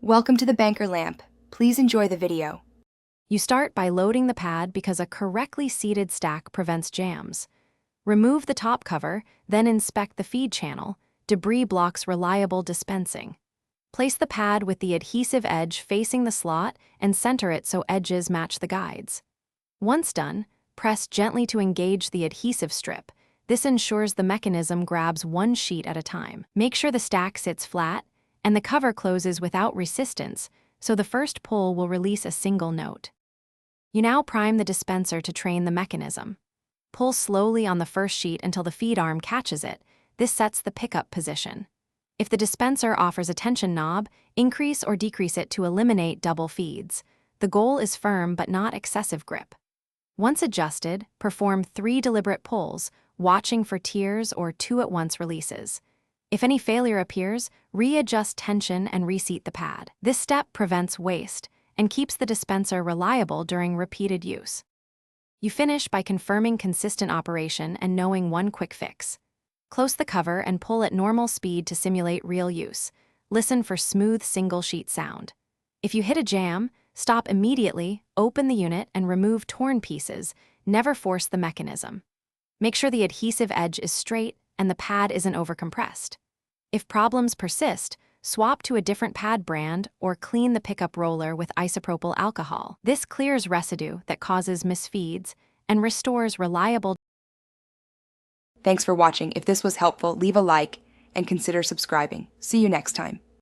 Welcome to the banker lamp. Please enjoy the video. You start by loading the pad because a correctly seated stack prevents jams. Remove the top cover, then inspect the feed channel. Debris blocks reliable dispensing. Place the pad with the adhesive edge facing the slot and center it so edges match the guides. Once done, press gently to engage the adhesive strip. This ensures the mechanism grabs one sheet at a time. Make sure the stack sits flat and the cover closes without resistance, so the first pull will release a single note. You now prime the dispenser to train the mechanism. Pull slowly on the first sheet until the feed arm catches it. This sets the pickup position. If the dispenser offers a tension knob, increase or decrease it to eliminate double feeds. The goal is firm but not excessive grip. Once adjusted, perform 3 deliberate pulls, watching for tears or 2 at once releases. If any failure appears, readjust tension and reseat the pad. This step prevents waste and keeps the dispenser reliable during repeated use. You finish by confirming consistent operation and knowing one quick fix. Close the cover and pull at normal speed to simulate real use. Listen for smooth single-sheet sound. If you hit a jam, stop immediately, open the unit, and remove torn pieces. Never force the mechanism. Make sure the adhesive edge is straight and the pad isn't overcompressed. If problems persist, swap to a different pad brand or clean the pickup roller with isopropyl alcohol. This clears residue that causes misfeeds and restores reliable. Thanks for watching. If this was helpful, leave a like and consider subscribing. See you next time.